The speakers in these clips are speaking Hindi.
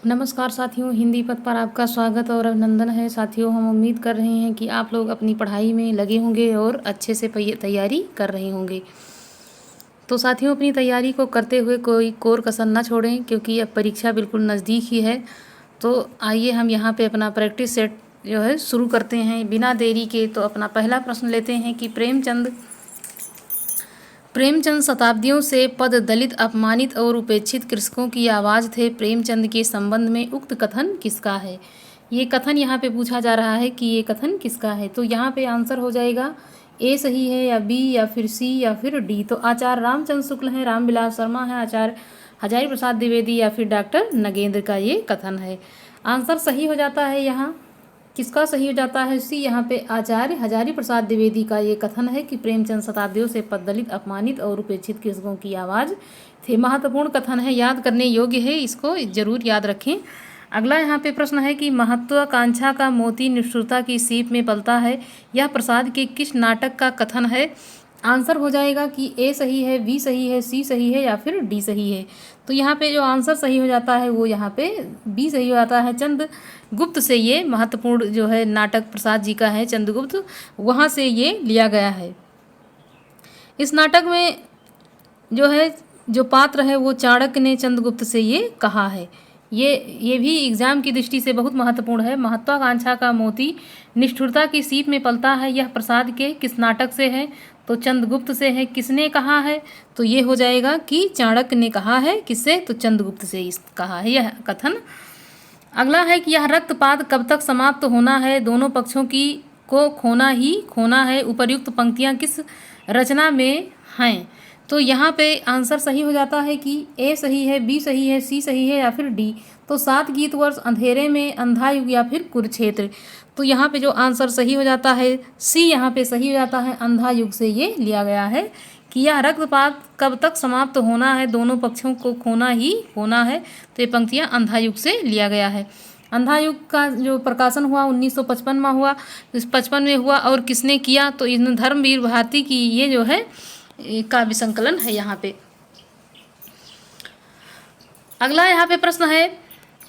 नमस्कार साथियों, हिंदी पद पर आपका स्वागत और अभिनंदन है। साथियों, हम उम्मीद कर रहे हैं कि आप लोग अपनी पढ़ाई में लगे होंगे और अच्छे से तैयारी कर रहे होंगे। तो साथियों, अपनी तैयारी को करते हुए कोई कोर कसर न छोड़ें, क्योंकि अब परीक्षा बिल्कुल नज़दीक ही है। तो आइए हम यहाँ पे अपना प्रैक्टिस सेट जो है शुरू करते हैं बिना देरी के। तो अपना पहला प्रश्न लेते हैं कि प्रेमचंद शताब्दियों से पद दलित, अपमानित और उपेक्षित कृषकों की आवाज़ थे। प्रेमचंद के संबंध में उक्त कथन किसका है? ये कथन यहाँ पे पूछा जा रहा है कि ये कथन किसका है। तो यहाँ पे आंसर हो जाएगा ए सही है, या बी, या फिर सी, या फिर डी। तो आचार्य रामचंद्र शुक्ल हैं, रामविलास शर्मा है, आचार्य हजारी प्रसाद द्विवेदी, या फिर डॉक्टर नगेंद्र का ये कथन है। आंसर सही हो जाता है यहाँ किसका सही हो जाता है? सी। यहाँ पे आचार्य हजारी प्रसाद द्विवेदी का ये कथन है कि प्रेमचंद शताब्दियों से दलित, अपमानित और उपेक्षित कृषकों की आवाज़ थे। महत्वपूर्ण कथन है, याद करने योग्य है, इसको जरूर याद रखें। अगला यहाँ पे प्रश्न है कि महत्वाकांक्षा का मोती निष्ठुरता की सीप में पलता है, यह प्रसाद के किस नाटक का कथन है? आंसर हो जाएगा कि ए सही है, बी सही है, सी सही है, या फिर डी सही है। तो यहाँ पे जो आंसर सही हो जाता है वो यहाँ पे बी सही हो जाता है। चंद्रगुप्त से ये महत्वपूर्ण जो है नाटक प्रसाद जी का है, चंद्रगुप्त, वहाँ से ये लिया गया है। इस नाटक में जो पात्र है वो चाणक्य ने चंद्रगुप्त से ये कहा है। ये भी एग्जाम की दृष्टि से बहुत महत्वपूर्ण है। महत्वाकांक्षा का मोती निष्ठुरता की सीप में पलता है, यह प्रसाद के किस नाटक से है? तो चंद्रगुप्त से है। किसने कहा है? तो ये हो जाएगा कि चाणक्य ने कहा है। किससे? तो चंद्रगुप्त से कहा है यह कथन। अगला है कि यह रक्तपात कब तक समाप्त होना है? दोनों पक्षों को खोना ही खोना है। उपर्युक्त पंक्तियां किस रचना में हैं? तो यहाँ पे आंसर सही हो जाता है कि ए सही है, बी सही है, सी सही है, या फिर डी। तो 7 गीत वर्ष, अंधेरे में, अंधा युग, या फिर कुरुक्षेत्र। तो यहाँ पे जो आंसर सही हो जाता है सी यहाँ पे सही हो जाता है। अंधा युग से ये लिया गया है कि यह रक्तपात कब तक समाप्त होना है, दोनों पक्षों को खोना ही खोना है। तो ये पंक्तियाँ अंधा युग से लिया गया है। अंधा युग का जो प्रकाशन हुआ 1955 में हुआ, 55 में हुआ। और किसने किया? तो इन धर्मवीर भारती की ये जो है काव्य संकलन है यहाँ पे। अगला यहाँ पे प्रश्न है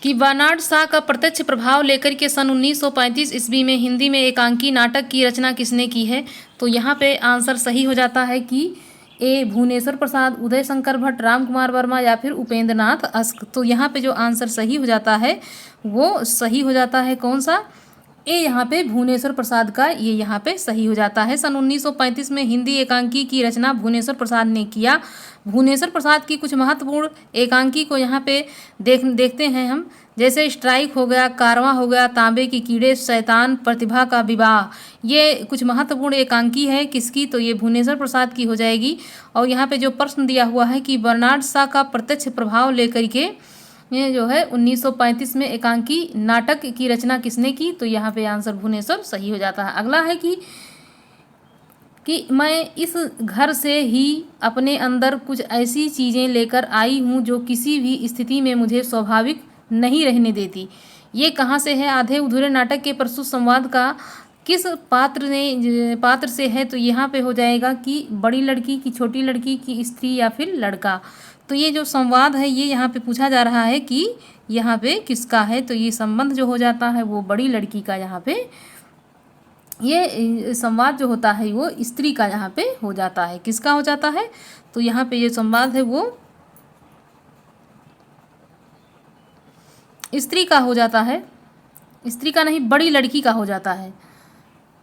कि बर्नार्ड शॉ का प्रत्यक्ष प्रभाव लेकर के सन 1935 ईस्वी में हिंदी में एकांकी नाटक की रचना किसने की है? तो यहाँ पे आंसर सही हो जाता है कि ए भुवनेश्वर प्रसाद, उदय शंकर भट्ट, राम कुमार वर्मा, या फिर उपेंद्र नाथ अस्क। तो यहाँ पे जो आंसर सही हो जाता है वो सही हो जाता है कौन सा? ए यहाँ पे भुवनेश्वर प्रसाद का ये यहाँ पे सही हो जाता है। सन 1935 में हिंदी एकांकी की रचना भुवनेश्वर प्रसाद ने किया। भुवनेश्वर प्रसाद की कुछ महत्वपूर्ण एकांकी को यहाँ पे देखते हैं हम। जैसे स्ट्राइक हो गया, कारवां हो गया, तांबे की कीड़े, शैतान, प्रतिभा का विवाह, ये कुछ महत्वपूर्ण एकांकी है। किसकी? तो ये भुवनेश्वर प्रसाद की हो जाएगी। और यहाँ पे जो प्रश्न दिया हुआ है कि बर्नार्ड शॉ का प्रत्यक्ष प्रभाव लेकर के ये जो है 1935 में एकांकी नाटक की रचना किसने की? तो यहाँ पे आंसर भुवनेश्वर सही हो जाता है। अगला है कि मैं इस घर से ही अपने अंदर कुछ ऐसी चीज़ें लेकर आई हूँ जो किसी भी स्थिति में मुझे स्वाभाविक नहीं रहने देती। ये कहाँ से है? आधे अधूरे नाटक के प्रस्तुत संवाद का किस पात्र से है? तो यहाँ पे हो जाएगा कि बड़ी लड़की की, छोटी लड़की की, स्त्री, या फिर लड़का। तो ये जो संवाद है ये यहाँ पे पूछा जा रहा है कि यहाँ पे किसका है? तो ये संबंध जो हो जाता है वो बड़ी लड़की का, यहाँ पे ये संवाद जो होता है वो स्त्री का यहाँ पे हो जाता है। किसका हो जाता है? तो यहाँ पे ये संवाद है वो स्त्री का हो जाता है। स्त्री का नहीं, बड़ी लड़की का हो जाता है।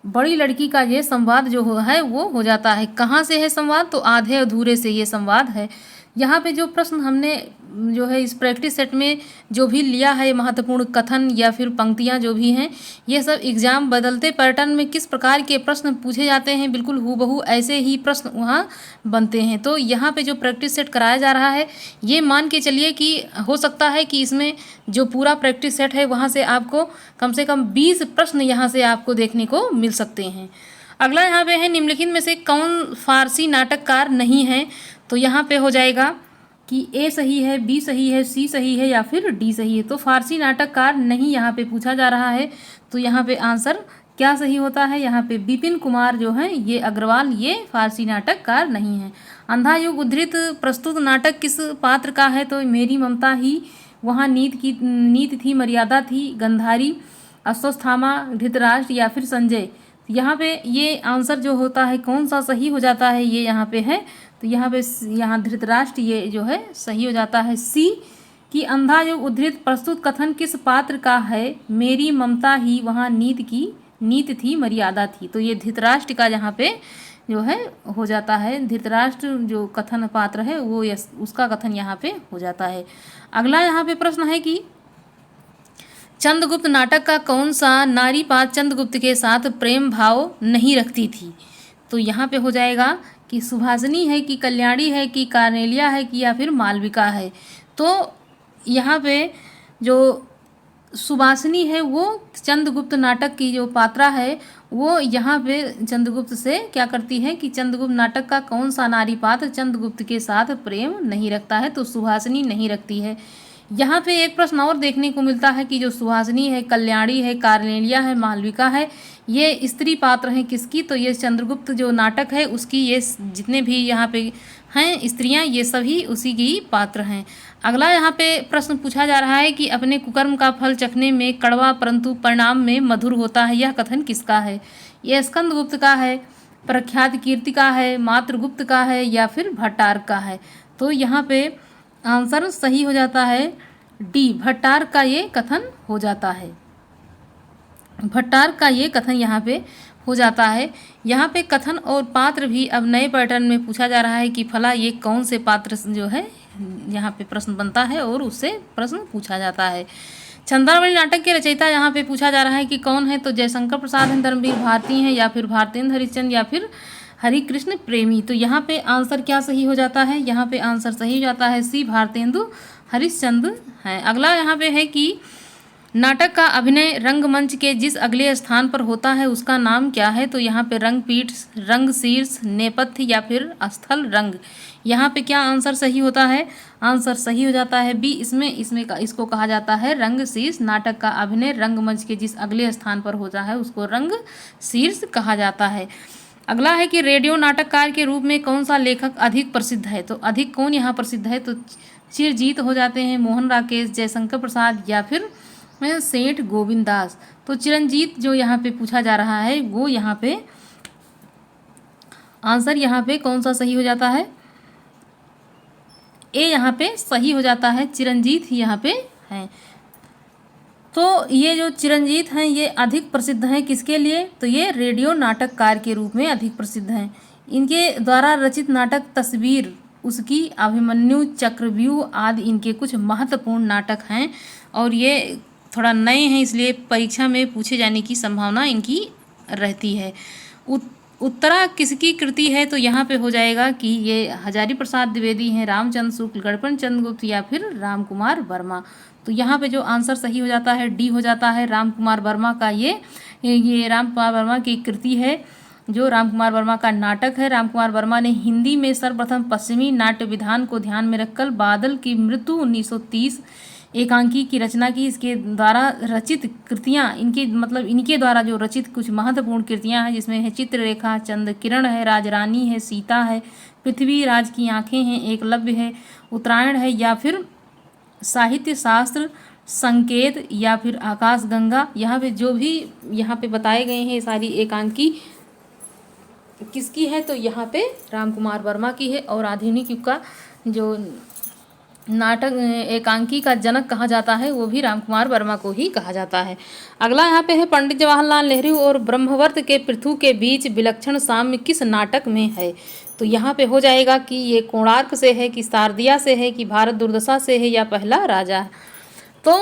बड़ी लड़की का ये संवाद जो है वो हो जाता है। कहाँ से है संवाद? तो आधे अधूरे से ये संवाद है। यहाँ पे जो प्रश्न हमने जो है इस प्रैक्टिस सेट में जो भी लिया है, महत्वपूर्ण कथन या फिर पंक्तियाँ जो भी हैं, ये सब एग्जाम बदलते पैटर्न में किस प्रकार के प्रश्न पूछे जाते हैं, बिल्कुल हूबहू ऐसे ही प्रश्न वहाँ बनते हैं। तो यहाँ पे जो प्रैक्टिस सेट कराया जा रहा है ये मान के चलिए कि हो सकता है कि इसमें जो पूरा प्रैक्टिस सेट है वहाँ से आपको कम से कम 20 प्रश्न यहाँ से आपको देखने को मिल सकते हैं। अगला यहाँ पे है निम्नलिखित में से कौन फारसी नाटककार नहीं है? तो यहाँ पे हो जाएगा कि ए सही है, बी सही है, सी सही है, या फिर डी सही है। तो फारसी नाटककार नहीं यहाँ पे पूछा जा रहा है। तो यहाँ पे आंसर क्या सही होता है? यहाँ पे विपिन कुमार जो है ये अग्रवाल, ये फारसी नाटककार नहीं है। अंधा युग उद्धृत प्रस्तुत नाटक किस पात्र का है? तो मेरी ममता ही वहाँ नीति थी, मर्यादा थी, गंधारी, अश्वत्थामा, धृतराष्ट्र या फिर संजय। यहाँ पे ये आंसर जो होता है कौन सा सही हो जाता है, ये यहाँ पे है, तो यहाँ धृतराष्ट्र ये जो है सही हो जाता है। सी कि अंधा जो उद्धृत प्रस्तुत कथन किस पात्र का है, मेरी ममता ही वहाँ नीति थी, मर्यादा थी। तो ये धृतराष्ट्र का यहाँ पे जो है हो जाता है, धृतराष्ट्र जो कथन पात्र है वो उसका कथन यहाँ पे हो जाता है। अगला यहाँ पे प्रश्न है कि चंद्रगुप्त नाटक का कौन सा नारी पात्र चंद्रगुप्त के साथ प्रेम भाव नहीं रखती थी। तो यहाँ पे हो जाएगा कि सुभाषिनी है, कि कल्याणी है, कि कार्नेलिया है, कि या फिर मालविका है। तो यहाँ पे जो सुभाषिनी है वो चंद्रगुप्त नाटक की जो पात्रा है वो यहाँ पे चंद्रगुप्त से क्या करती है कि चंद्रगुप्त नाटक का कौन सा नारी पात्र चंद्रगुप्त के साथ प्रेम नहीं रखता है, तो सुभाषिनी नहीं रखती है। यहाँ पे एक प्रश्न और देखने को मिलता है कि जो सुहासिनी है, कल्याणी है, कार्नेलिया है, मालविका है, ये स्त्री पात्र हैं किसकी, तो ये चंद्रगुप्त जो नाटक है उसकी ये जितने भी यहाँ पे हैं स्त्रियाँ ये सभी उसी की पात्र हैं। अगला यहाँ पे प्रश्न पूछा जा रहा है कि अपने कुकर्म का फल चखने में कड़वा परंतु परिणाम में मधुर होता है, यह कथन किसका है। यह स्कंदगुप्त का है, प्रख्यात कीर्ति का है, मातृगुप्त का है या फिर भट्टारक का है। तो यहाँ पे आंसर सही हो जाता है डी, भट्टारक का ये कथन हो जाता है। भट्टारक का ये कथन यहाँ पे हो जाता है। यहाँ पे कथन और पात्र भी अब नए पैटर्न में पूछा जा रहा है कि फला ये कौन से पात्र जो है यहाँ पे प्रश्न बनता है और उससे प्रश्न पूछा जाता है। चंद्रावली नाटक के रचयिता यहाँ पे पूछा जा रहा है कि कौन है, तो जयशंकर प्रसाद हैं, धर्मवीर भारती हैं या फिर भारतेंद्र हरिश्चंद्र या फिर हरिकृष्ण प्रेमी। तो यहाँ पे आंसर क्या सही हो जाता है, यहाँ पे आंसर सही हो जाता है सी, भारतेंदु हरिश्चंद्र हैं। अगला यहाँ पे है कि नाटक का अभिनय रंगमंच के जिस अगले स्थान पर होता है उसका नाम क्या है। तो यहाँ पे रंगपीठ, रंगशीर्ष, नेपथ्य या फिर स्थल रंग। यहाँ पे क्या आंसर सही होता है, आंसर सही हो जाता है बी, इसको कहा जाता है रंगशीर्ष। नाटक का अभिनय रंगमंच के जिस अगले स्थान पर होता है उसको रंगशीर्ष कहा जाता है। अगला है कि रेडियो नाटककार के रूप में कौन सा लेखक अधिक प्रसिद्ध है। तो अधिक कौन यहाँ प्रसिद्ध है, तो चिरजीत हो जाते हैं, मोहन राकेश, जयशंकर प्रसाद या फिर सेठ गोविंद दास। तो चिरंजीत जो यहाँ पे पूछा जा रहा है वो यहाँ पे आंसर यहाँ पे कौन सा सही हो जाता है, ए यहाँ पे सही हो जाता है, चिरंजीत ही यहाँ पे हैं। तो ये जो चिरंजीत हैं ये अधिक प्रसिद्ध हैं किसके लिए, तो ये रेडियो नाटककार के रूप में अधिक प्रसिद्ध हैं। इनके द्वारा रचित नाटक तस्वीर, उसकी, अभिमन्यु, चक्रव्यूह आदि इनके कुछ महत्वपूर्ण नाटक हैं और ये थोड़ा नए हैं इसलिए परीक्षा में पूछे जाने की संभावना इनकी रहती है। उत्तरा किसकी कृति है, तो यहाँ पे हो जाएगा कि ये हजारी प्रसाद द्विवेदी हैं, रामचंद्र शुक्ल, गणपत चंद्रगुप्त या फिर राम कुमार वर्मा। तो यहाँ पे जो आंसर सही हो जाता है डी हो जाता है, राम कुमार वर्मा का ये राम कुमार वर्मा की कृति है जो राम कुमार वर्मा का नाटक है। राम कुमार वर्मा ने हिंदी में सर्वप्रथम पश्चिमी नाट्य विधान को ध्यान में रखकर बादल की मृत्यु 1930 एकांकी की रचना की। इसके द्वारा रचित कृतियाँ, इनके द्वारा जो रचित कुछ महत्वपूर्ण कृतियाँ हैं जिसमें है चित्ररेखा, चंद्र किरण है, राजरानी है, सीता है, पृथ्वी राज की आंखें हैं, एकलव्य है, उत्तरायण है या फिर साहित्य शास्त्र, संकेत या फिर आकाशगंगा। यहाँ पे जो भी यहाँ पे बताए गए हैं सारी एकांकी किसकी है, तो यहाँ पे राम कुमार वर्मा की है। और आधुनिक युग का जो नाटक एकांकी का जनक कहा जाता है वो भी राम कुमार वर्मा को ही कहा जाता है। अगला यहाँ पे है पंडित जवाहरलाल नेहरू और ब्रह्मवर्त के पृथु के बीच विलक्षण साम्य किस नाटक में है। तो यहाँ पे हो जाएगा कि ये कोणार्क से है, कि शारदिया से है, कि भारत दुर्दशा से है या पहला राजा। तो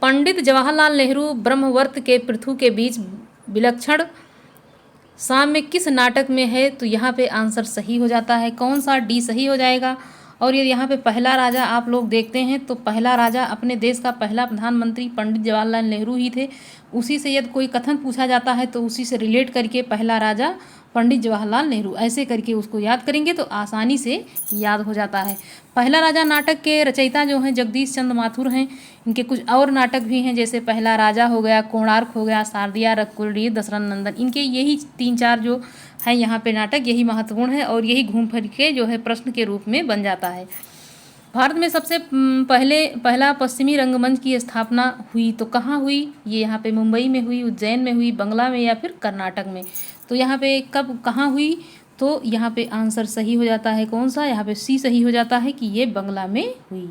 पंडित जवाहरलाल नेहरू ब्रह्मवर्त के पृथु के बीच विलक्षण साम्य किस नाटक में है, तो यहाँ पे आंसर सही हो जाता है कौन सा, डी सही हो जाएगा। और ये यहाँ पे पहला राजा आप लोग देखते हैं तो पहला राजा अपने देश का पहला प्रधानमंत्री पंडित जवाहरलाल नेहरू ही थे। उसी से यदि कोई कथन पूछा जाता है तो उसी से रिलेट करके पहला राजा पंडित जवाहरलाल नेहरू ऐसे करके उसको याद करेंगे तो आसानी से याद हो जाता है। पहला राजा नाटक के रचयिता जो हैं जगदीश चंद्र माथुर हैं। इनके कुछ और नाटक भी हैं जैसे पहला राजा हो गया, कोणार्क हो गया, शारदिया, रघुकुलडीह, दशरथ नंदन। इनके यही 3-4 जो है यहाँ पे नाटक यही महत्वपूर्ण है और यही घूम फिर के जो है प्रश्न के रूप में बन जाता है। भारत में सबसे पहला पश्चिमी रंगमंच की स्थापना हुई तो कहाँ हुई? ये यहाँ पे मुंबई में हुई, उज्जैन में हुई, बंगला में या फिर कर्नाटक में। तो यहाँ पे कब कहाँ हुई? तो यहाँ पे आंसर सही हो जाता है कौन सा? यहाँ पे सी सही हो जाता है कि ये बंगला में हुई।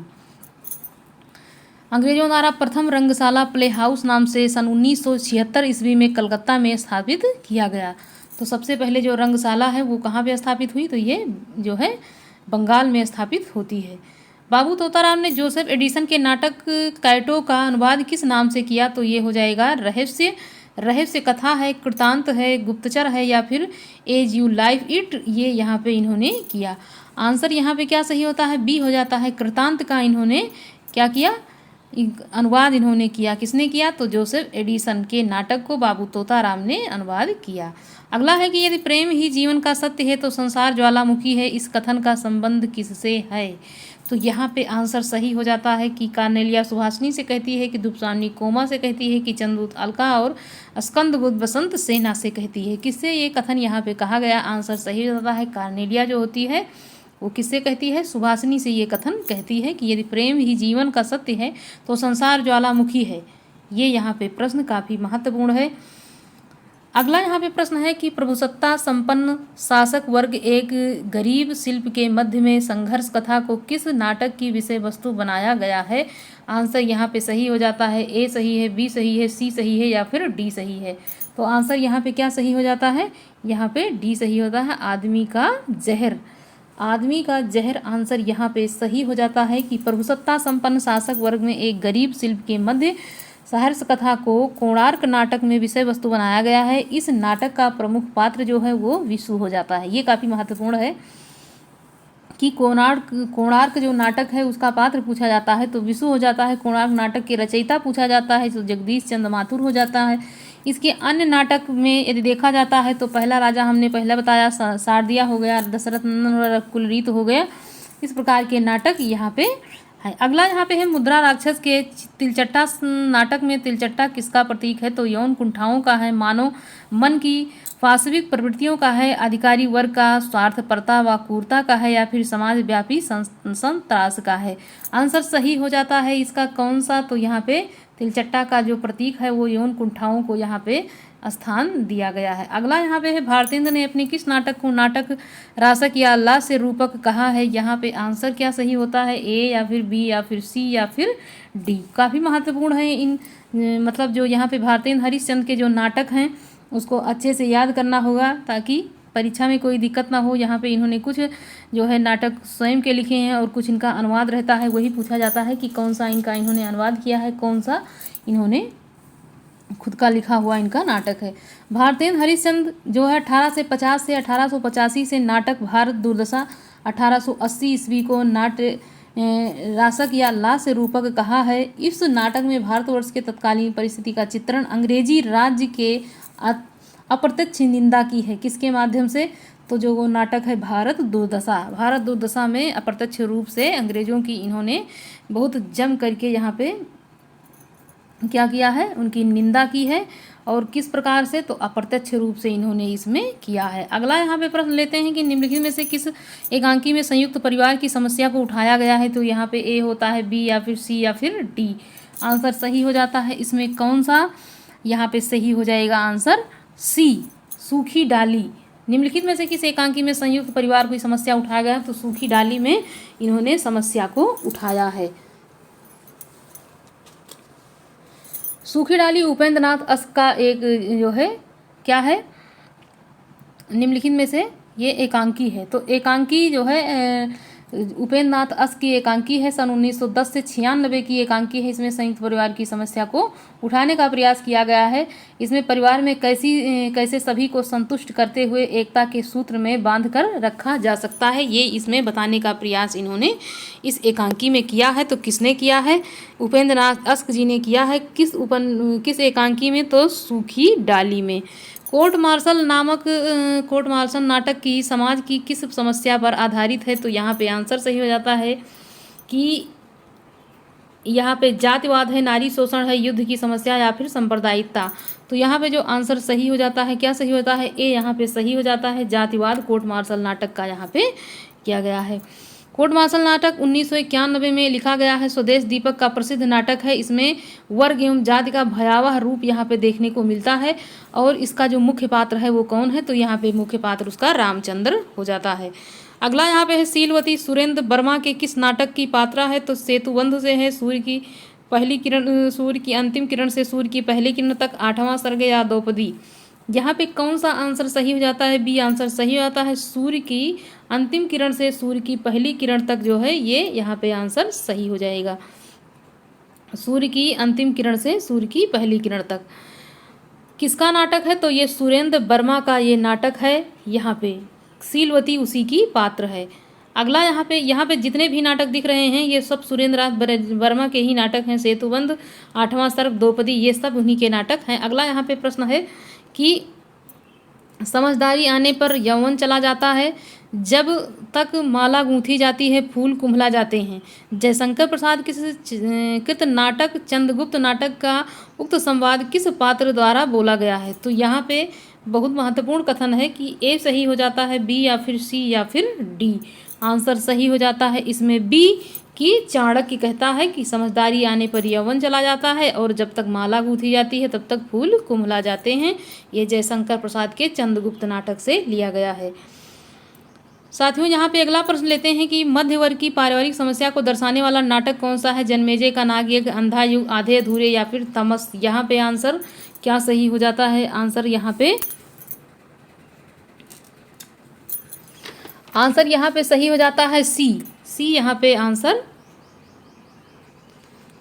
अंग्रेजों द्वारा प्रथम रंगशाला प्ले हाउस नाम से सन 1976 ईस्वी में कलकत्ता में स्थापित किया गया। तो सबसे पहले जो रंगशाला है वो कहाँ पे स्थापित हुई? तो ये जो है बंगाल में स्थापित होती है। बाबू तोताराम ने जोसेफ एडिसन के नाटक कैटो का अनुवाद किस नाम से किया? तो ये हो जाएगा रहस्य कथा है, कृतांत है, गुप्तचर है या फिर एज यू लाइफ इट, ये यहाँ पे इन्होंने किया। आंसर यहाँ पे क्या सही होता है? बी हो जाता है। कृतांत का इन्होंने क्या किया? अनुवाद इन्होंने किया। किसने किया? तो जोसेफ एडिसन के नाटक को बाबू तोताराम ने अनुवाद किया। अगला है कि यदि प्रेम ही जीवन का सत्य है तो संसार ज्वालामुखी है, इस कथन का संबंध किससे है? तो यहाँ पे आंसर सही हो जाता है कि कार्नेलिया सुहासिनी से कहती है, कि दुप्सानी कोमा से कहती है, कि चंद्रदूत अलका और स्कंदगुप्त बसंत सेना से कहती है। किससे ये कथन यहाँ पे कहा गया? आंसर सही हो जाता है कार्नेलिया जो होती है वो किससे कहती है? सुभाषिनी से ये कथन कहती है कि यदि प्रेम ही जीवन का सत्य है तो संसार ज्वालामुखी है। ये यहाँ पे प्रश्न काफ़ी महत्वपूर्ण है। अगला यहाँ पे प्रश्न है कि प्रभुसत्ता संपन्न शासक वर्ग एक गरीब शिल्प के मध्य में संघर्ष कथा को किस नाटक की विषय वस्तु बनाया गया है? आंसर यहाँ पे सही हो जाता है। ए सही है, बी सही है, सी सही है या फिर डी सही है। तो आंसर यहाँ पे क्या सही हो जाता है? यहाँ पे डी सही होता है, आदमी का जहर। आदमी का जहर आंसर यहाँ पे सही हो जाता है कि प्रभुसत्ता संपन्न शासक वर्ग में एक गरीब शिल्प के मध्य सहर्ष कथा को कोणार्क नाटक में विषय वस्तु बनाया गया है। इस नाटक का प्रमुख पात्र जो है वो विशु हो जाता है। ये काफ़ी महत्वपूर्ण है कि कोणार्क जो नाटक है उसका पात्र पूछा जाता है तो विशु हो जाता है। कोणार्क नाटक के रचयिता पूछा जाता है तो जगदीश चंद्र माथुर हो जाता है। इसके अन्य नाटक में यदि देखा जाता है तो पहला राजा हमने पहले बताया शारदिया हो गया, दशरथ नंदन और कुलरीत हो गया। इस प्रकार के नाटक यहाँ पे है। अगला यहाँ पे है मुद्रा राक्षस के तिलचट्टा नाटक में तिलचट्टा किसका प्रतीक है? तो यौन कुंठाओं का है, मानव मन की वास्तविक प्रवृत्तियों का है, अधिकारी वर्ग का स्वार्थपरता व क्रूरता का है या फिर समाज व्यापी संत्रास का है। आंसर सही हो जाता है इसका कौन सा? तो यहाँ पे तिलचट्टा का जो प्रतीक है वो यौन कुंठाओं को यहाँ पे स्थान दिया गया है। अगला यहाँ पे है भारतेंद्र ने अपने किस नाटक को नाटक रासक या लास्य रूपक कहा है? यहाँ पे आंसर क्या सही होता है? ए या फिर बी या फिर सी या फिर डी। काफ़ी महत्वपूर्ण है इन मतलब जो यहाँ पे भारतेंद्र हरिश्चंद्र के जो नाटक हैं उसको अच्छे से याद करना होगा ताकि परीक्षा में कोई दिक्कत ना हो। यहाँ पे इन्होंने कुछ जो है नाटक स्वयं के लिखे हैं और कुछ इनका अनुवाद रहता है, वही पूछा जाता है कि कौन सा इनका इन्होंने अनुवाद किया है, कौन सा इन्होंने खुद का लिखा हुआ इनका नाटक है। भारतेंद्र हरिश्चंद्र जो है 1850 से 1885 से नाटक भारत दुर्दशा, 1880 ईस्वी को नाट्य रासक या लास्य रूपक कहा है। इस नाटक में भारतवर्ष के तत्कालीन परिस्थिति का चित्रण अंग्रेजी राज्य के अप्रत्यक्ष निंदा की है। किसके माध्यम से? तो जो वो नाटक है भारत दुर्दशा में अप्रत्यक्ष रूप से अंग्रेजों की इन्होंने बहुत जम करके यहाँ पे क्या किया है, उनकी निंदा की है। और किस प्रकार से? तो अप्रत्यक्ष रूप से इन्होंने इसमें किया है। अगला यहाँ पे प्रश्न लेते हैं कि निम्नलिखित में से किस एकांकी में संयुक्त परिवार की समस्या को उठाया गया है? तो यहाँ पे ए होता है, बी या फिर सी या फिर डी। आंसर सही हो जाता है इसमें कौन सा? यहाँ पे सही हो जाएगा आंसर सी, सूखी डाली। निम्नलिखित में से किस एकांकी में संयुक्त परिवार की समस्या उठाया गया? तो सूखी डाली में इन्होंने समस्या को उठाया है। सूखी डाली उपेंद्र नाथ अश्क का एक जो है क्या है, निम्नलिखित में से ये एकांकी है। तो एकांकी जो है उपेंद्र नाथ अश्क की एकांकी है, सन 1910 से 96 की एकांकी है। इसमें संयुक्त परिवार की समस्या को उठाने का प्रयास किया गया है। इसमें परिवार में कैसे सभी को संतुष्ट करते हुए एकता के सूत्र में बांध कर रखा जा सकता है, ये इसमें बताने का प्रयास इन्होंने इस एकांकी में किया है। तो किसने किया है? उपेंद्र नाथ अश्क जी ने किया है। किस एकांकी में? तो सूखी डाली में। कोर्ट मार्शल नाटक की समाज की किस समस्या पर आधारित है? तो यहाँ पे आंसर सही हो जाता है कि यहाँ पे जातिवाद है, नारी शोषण है, युद्ध की समस्या या फिर सांप्रदायिकता। तो यहाँ पे जो आंसर सही हो जाता है, क्या सही होता है? ए यहाँ पे सही हो जाता है, जातिवाद कोर्ट मार्शल नाटक का यहाँ पे किया गया है। कोर्ट मार्शल नाटक 1991 में लिखा गया है। स्वदेश दीपक का प्रसिद्ध नाटक है। इसमें वर्ग एवं जाति का भयावह रूप यहाँ पे देखने को मिलता है। और इसका जो मुख्य पात्र है वो कौन है, तो यहाँ पे मुख्य पात्र उसका रामचंद्र हो जाता है। अगला यहाँ पे है शीलवती सुरेंद्र वर्मा के किस नाटक की पात्रा है, तो सेतुबंध से है। सूर्य की पहली किरण, सूर्य की अंतिम किरण से सूर्य की पहली किरण तक, आठवां सर्ग या द्रौपदी। यहाँ पे कौन सा आंसर सही हो जाता है, बी आंसर सही हो जाता है। सूर्य की अंतिम किरण से सूर्य की पहली किरण तक जो है ये यहाँ पे आंसर सही हो जाएगा। सूर्य की अंतिम किरण से सूर्य की पहली किरण तक किसका नाटक है, तो ये सुरेंद्र वर्मा का ये नाटक है। यहाँ पे शीलवती उसी की पात्र है। अगला यहाँ पे जितने भी नाटक दिख रहे हैं ये सब सुरेंद्र वर्मा के ही नाटक हैं। सेतुबंध, आठवां सर्ग, द्रौपदी, ये सब उन्हीं के नाटक हैं। अगला यहाँ पे प्रश्न है कि समझदारी आने पर यौवन चला जाता है, जब तक माला गूंथी जाती है फूल कुम्भला जाते हैं। जयशंकर प्रसाद किस कृत नाटक चंद्रगुप्त नाटक का उक्त संवाद किस पात्र द्वारा बोला गया है, तो यहाँ पे बहुत महत्वपूर्ण कथन है कि ए सही हो जाता है, बी या फिर सी या फिर डी। आंसर सही हो जाता है इसमें बी कि चाणक्य कहता है कि समझदारी आने पर यौवन चला जाता है और जब तक माला गूंथी जाती है तब तक फूल कुम्भला जाते हैं। ये जयशंकर प्रसाद के चंद्रगुप्त नाटक से लिया गया है। साथियों यहाँ पे अगला प्रश्न लेते हैं कि मध्य वर्ग की पारिवारिक समस्या को दर्शाने वाला नाटक कौन सा है। जन्मेजय का नागयज्ञ, अंधा युग, आधे अधूरे या फिर तमस। यहाँ पे आंसर क्या सही हो जाता है, आंसर यहाँ पे सही हो जाता है सी। यहाँ पे आंसर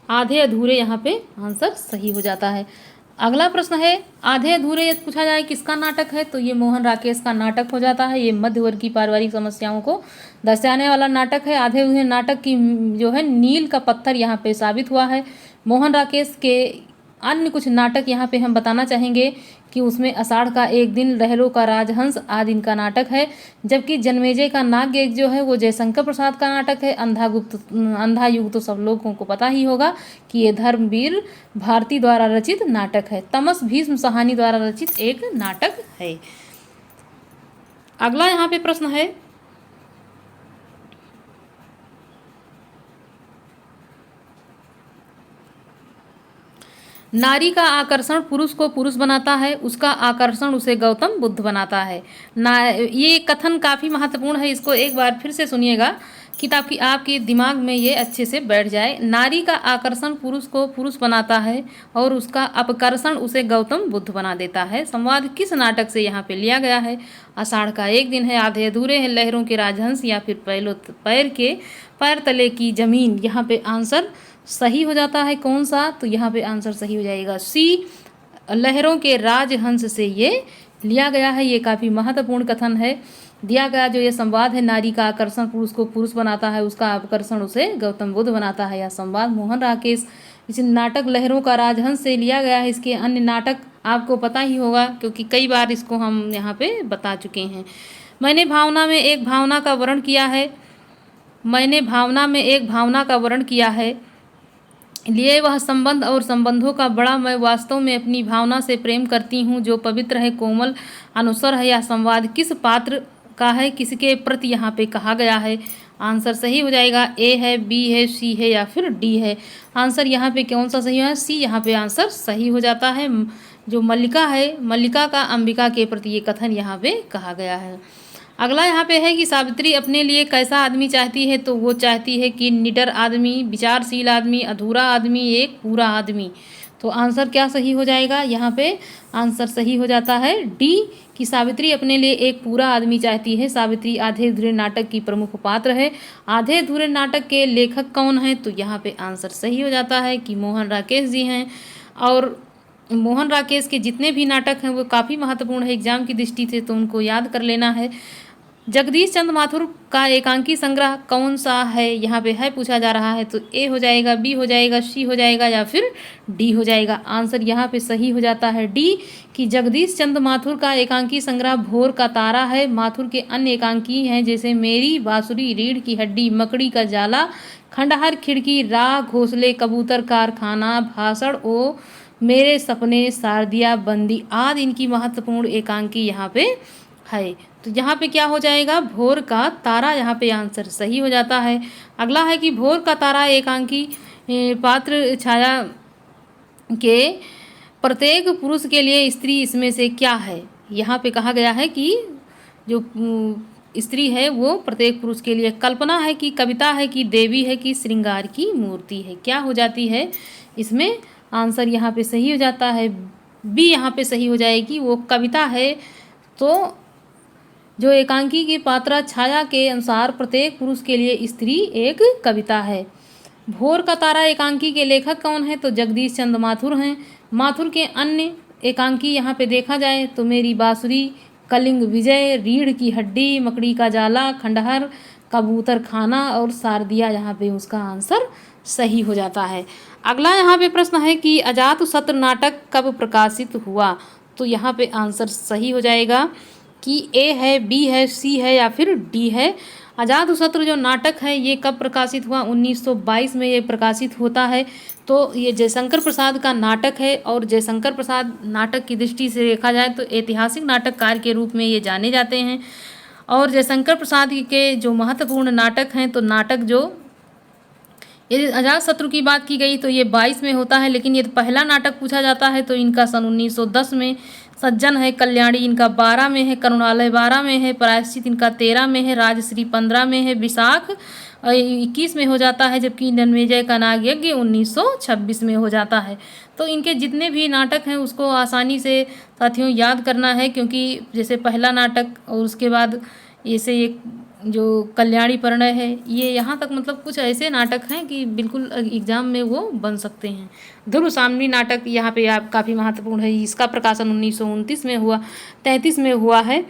आधे अधूरे, यहाँ पे आंसर सही हो जाता है। अगला प्रश्न है आधे अधूरे यदि पूछा जाए किसका नाटक है, तो ये मोहन राकेश का नाटक हो जाता है। ये मध्य वर्ग की पारिवारिक समस्याओं को दर्शाने वाला नाटक है। आधे अधूरे नाटक की जो है नील का पत्थर यहाँ पे साबित हुआ है। मोहन राकेश के अन्य कुछ नाटक यहाँ पे हम बताना चाहेंगे कि उसमें आषाढ़ का एक दिन, लहरों का राजहंस आदि इनका नाटक है। जबकि जन्मेजय का नागयज्ञ जो है वो जयशंकर प्रसाद का नाटक है। अंधा युग तो सब लोगों को पता ही होगा कि ये धर्मवीर भारती द्वारा रचित नाटक है। तमस भीष्म साहनी द्वारा रचित एक नाटक है। अगला यहाँ पे प्रश्न है नारी का आकर्षण पुरुष को पुरुष बनाता है, उसका आकर्षण उसे गौतम बुद्ध बनाता है। ये कथन काफ़ी महत्वपूर्ण है, इसको एक बार फिर से सुनिएगा कि ताकि आपके दिमाग में ये अच्छे से बैठ जाए। नारी का आकर्षण पुरुष को पुरुष बनाता है और उसका अपकर्षण उसे गौतम बुद्ध बना देता है। संवाद किस नाटक से यहाँ पे लिया गया है। आषाढ़ का एक दिन है, आधे अधूरे हैं, लहरों के राजहंस या फिर पैर तले की जमीन। यहाँ पे आंसर सही हो जाता है कौन सा, तो यहाँ पे आंसर सही हो जाएगा सी, लहरों के राजहंस से ये लिया गया है। ये काफ़ी महत्वपूर्ण कथन है। दिया गया जो ये संवाद है, नारी का आकर्षण पुरुष को पुरुष बनाता है, उसका आकर्षण उसे गौतम बुद्ध बनाता है। यह संवाद मोहन राकेश इस नाटक लहरों का राजहंस से लिया गया है। इसके अन्य नाटक आपको पता ही होगा क्योंकि कई बार इसको हम यहाँ पे बता चुके हैं। मैंने भावना में एक भावना का वर्णन किया है, लिए वह संबंध और संबंधों का बड़ा, मैं वास्तव में अपनी भावना से प्रेम करती हूँ, जो पवित्र है, कोमल, अनुसर है। यह संवाद किस पात्र का है, किसके प्रति यहाँ पे कहा गया है। आंसर सही हो जाएगा ए है, बी है, सी है या फिर डी है। आंसर यहाँ पे कौन सा सही है, सी यहाँ पे आंसर सही हो जाता है। जो मल्लिका है, मल्लिका का अंबिका के प्रति ये कथन यहाँ पे कहा गया है। अगला यहाँ पे है कि सावित्री अपने लिए कैसा आदमी चाहती है, तो वो चाहती है कि निडर आदमी, विचारशील आदमी, अधूरा आदमी, एक पूरा आदमी। तो आंसर क्या सही हो जाएगा, यहाँ पे आंसर सही हो जाता है डी कि सावित्री अपने लिए एक पूरा आदमी चाहती है। सावित्री आधे अधूरे नाटक की प्रमुख पात्र है। आधे अधूरे नाटक के लेखक कौन है, तो यहाँ पे आंसर सही हो जाता है कि मोहन राकेश जी हैं। और मोहन राकेश के जितने भी नाटक हैं वो काफ़ी महत्वपूर्ण है एग्जाम की दृष्टि से, तो उनको याद कर लेना है। जगदीश चंद्र माथुर का एकांकी संग्रह कौन सा है, यहाँ पे है पूछा जा रहा है, तो ए हो जाएगा, बी हो जाएगा, सी हो जाएगा या फिर डी हो जाएगा। आंसर यहाँ पे सही हो जाता है डी कि जगदीश चंद्र माथुर का एकांकी संग्रह भोर का तारा है। माथुर के अन्य एकांकी हैं जैसे मेरी बांसुरी, रीढ़ की हड्डी, मकड़ी का जाला, खंडहर खिड़की, राह घोंसले, कबूतर कारखाना, भाषण ओ मेरे सपने, शारदिया बंदी आदि इनकी महत्वपूर्ण एकांकी यहाँ पे है। तो यहाँ पे क्या हो जाएगा, भोर का तारा यहाँ पे आंसर सही हो जाता है। अगला है कि भोर का तारा एकांकी पात्र छाया के प्रत्येक पुरुष के लिए स्त्री इसमें से क्या है। यहाँ पे कहा गया है कि जो स्त्री है वो प्रत्येक पुरुष के लिए कल्पना है कि कविता है कि देवी है कि श्रृंगार की मूर्ति है, क्या हो जाती है इसमें आंसर यहाँ पे सही हो जाता है, बी यहाँ पे सही हो जाएगी, वो कविता है। तो जो एकांकी की पात्रा छाया के अनुसार प्रत्येक पुरुष के लिए स्त्री एक कविता है। भोर का तारा एकांकी के लेखक कौन है, तो जगदीश चंद्र माथुर हैं। माथुर के अन्य एकांकी यहाँ पे देखा जाए तो मेरी बांसुरी, कलिंग विजय, रीढ़ की हड्डी, मकड़ी का जाला, खंडहर, कबूतर खाना और सारदिया यहाँ पे उसका आंसर सही हो जाता है। अगला यहाँ पे प्रश्न है कि अजातशत्रु नाटक कब प्रकाशित हुआ, तो यहाँ पे आंसर सही हो जाएगा कि ए है, बी है, सी है या फिर डी है। अजातशत्रु जो नाटक है ये कब प्रकाशित हुआ, 1922 में ये प्रकाशित होता है। तो ये जयशंकर प्रसाद का नाटक है और जयशंकर प्रसाद नाटक की दृष्टि से देखा जाए तो ऐतिहासिक नाटककार के रूप में ये जाने जाते हैं। और जयशंकर प्रसाद के जो महत्वपूर्ण नाटक हैं, तो नाटक जो यदि अजातशत्रु की बात की गई तो ये 22 में होता है, लेकिन यदि पहला नाटक पूछा जाता है तो इनका सन 1910 में, सज्जन है, कल्याणी इनका 12 में है, करुणालय 12 में है, प्रायश्चित इनका 13 में है, राजश्री 15 में है, विशाख 21 में हो जाता है, जबकि जन्मेजय का नागयज्ञ 1926 में हो जाता है। तो इनके जितने भी नाटक हैं उसको आसानी से साथियों याद करना है, क्योंकि जैसे पहला नाटक और उसके बाद ऐसे एक जो कल्याणी परिणय है, ये यहाँ तक मतलब कुछ ऐसे नाटक हैं कि बिल्कुल एग्जाम में वो बन सकते हैं। ध्रुव सामनी नाटक यहाँ पे आप काफ़ी महत्वपूर्ण है, इसका प्रकाशन 1929 में हुआ, 33 में हुआ है।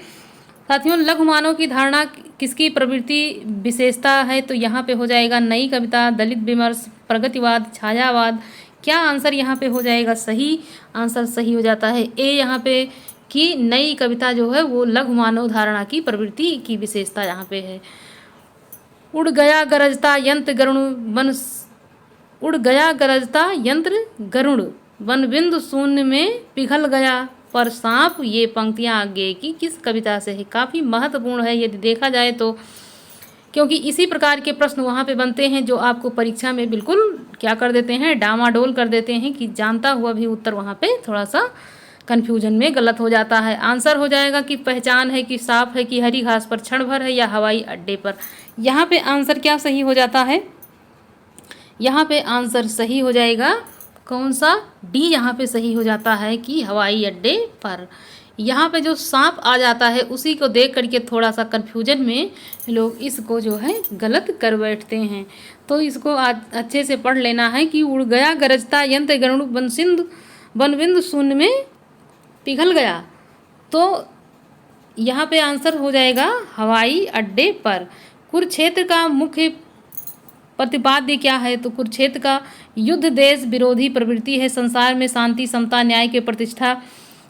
साथियों लघु मानव की धारणा किसकी प्रवृत्ति विशेषता है, तो यहाँ पे हो जाएगा नई कविता, दलित विमर्श, प्रगतिवाद, छायावाद। क्या आंसर यहाँ पे हो जाएगा सही, आंसर सही हो जाता है ए यहाँ पे कि नई कविता जो है वो लघु मानव धारणा की प्रवृत्ति की विशेषता यहाँ पे है। उड़ गया गरजता यंत्र गरुण वन, उड़ गया गरजता यंत्र गरुड़, वन बिंदु शून्य में पिघल गया पर सांप, ये पंक्तियाँ आगे की किस कविता से है। काफ़ी महत्वपूर्ण है यदि देखा जाए तो, क्योंकि इसी प्रकार के प्रश्न वहाँ पे बनते हैं जो आपको परीक्षा में बिल्कुल क्या कर देते हैं, डामाडोल कर देते हैं कि जानता हुआ भी उत्तर वहाँ पे थोड़ा सा कन्फ्यूजन में गलत हो जाता है। आंसर हो जाएगा कि पहचान है कि साफ है कि हरी घास पर क्षण भर है या हवाई अड्डे पर। यहाँ पे आंसर क्या सही हो जाता है, यहाँ पे आंसर सही हो जाएगा कौन सा, डी यहाँ पे सही हो जाता है कि हवाई अड्डे पर। यहाँ पे जो सांप आ जाता है उसी को देख करके थोड़ा सा कन्फ्यूजन में लोग इसको जो है गलत कर बैठते हैं। तो इसको अच्छे से पढ़ लेना है कि उड़ गया गरजता यंत्र गरुड़ वन बिंदु शून्य में पिघल गया, तो यहाँ पे आंसर हो जाएगा हवाई अड्डे पर। कुरुक्षेत्र का मुख्य प्रतिपाद्य क्या है, तो कुरुक्षेत्र का युद्ध देश विरोधी प्रवृत्ति है, संसार में शांति समता न्याय के प्रतिष्ठा,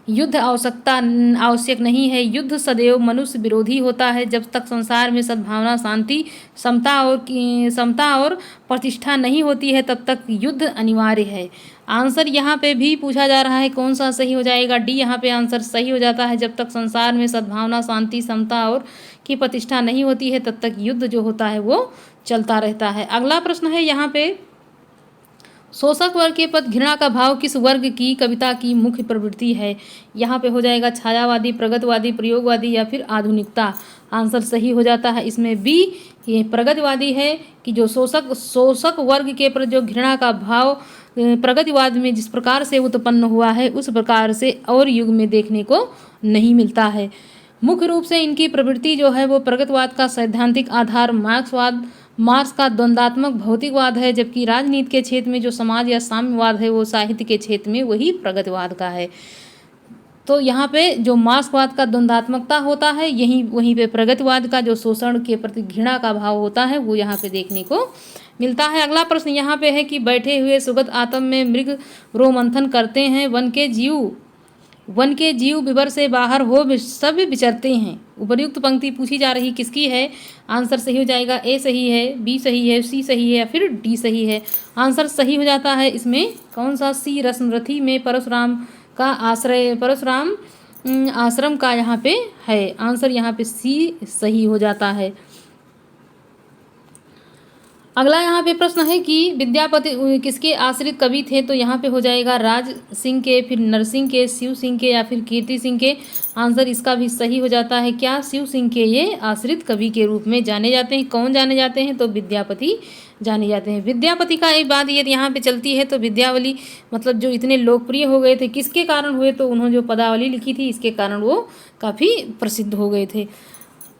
युद्ध आवश्यक नहीं है, युद्ध सदैव मनुष्य विरोधी होता है, जब तक संसार में सद्भावना शांति समता और प्रतिष्ठा नहीं होती है तब तक युद्ध अनिवार्य है। आंसर यहाँ पे भी पूछा जा रहा है कौन सा सही हो जाएगा, डी यहाँ पे आंसर सही हो जाता है, जब तक संसार में सद्भावना शांति समता और की प्रतिष्ठा नहीं होती है तब तक युद्ध जो होता है वो चलता रहता है। अगला प्रश्न है यहाँ पे, शोषक वर्ग के प्रति घृणा का भाव किस वर्ग की कविता की मुख्य प्रवृत्ति है। यहाँ पे हो जाएगा छायावादी, प्रगतिवादी, प्रयोगवादी या फिर आधुनिकता। आंसर सही हो जाता है इसमें बी, ये प्रगतिवादी है कि जो शोषक वर्ग के प्रति जो घृणा का भाव प्रगतिवाद में जिस प्रकार से उत्पन्न हुआ है उस प्रकार से और युग में देखने को नहीं मिलता है। मुख्य रूप से इनकी प्रवृत्ति जो है वो प्रगतिवाद का सैद्धांतिक आधार मार्क्स का द्वंद्वात्मक भौतिकवाद है, जबकि राजनीति के क्षेत्र में जो समाज या साम्यवाद है वो साहित्य के क्षेत्र में वही प्रगतिवाद का है। तो यहाँ पे जो मार्क्सवाद का द्वंद्वात्मकता होता है वहीं पे प्रगतिवाद का जो शोषण के प्रति घृणा का भाव होता है वो यहाँ पे देखने को मिलता है। अगला प्रश्न यहाँ पे है कि बैठे हुए सुगत आत्म में मृग रोमंथन करते हैं, वन के जीव विवर से बाहर हो सब विचरते हैं। उपर्युक्त पंक्ति पूछी जा रही किसकी है, आंसर सही हो जाएगा ए सही है, बी सही है, सी सही है या फिर डी सही है। आंसर सही हो जाता है इसमें कौन सा, सी, रश्मरथी में परशुराम का आश्रय, परशुराम आश्रम का यहाँ पे है। आंसर यहाँ पे सी सही हो जाता है। अगला यहाँ पे प्रश्न है कि विद्यापति किसके आश्रित कवि थे, तो यहाँ पे हो जाएगा राज सिंह के, फिर नरसिंह के, शिव सिंह के या फिर कीर्ति सिंह के। आंसर इसका भी सही हो जाता है। क्या शिव सिंह के ये आश्रित कवि के रूप में जाने जाते हैं। कौन जाने जाते हैं, तो विद्यापति जाने जाते हैं। विद्यापति का एक बात ये यहाँ पे चलती है, तो विद्यावली मतलब जो इतने लोकप्रिय हो गए थे किसके कारण हुए, तो उन्होंने जो पदावली लिखी थी इसके कारण वो काफ़ी प्रसिद्ध हो गए थे।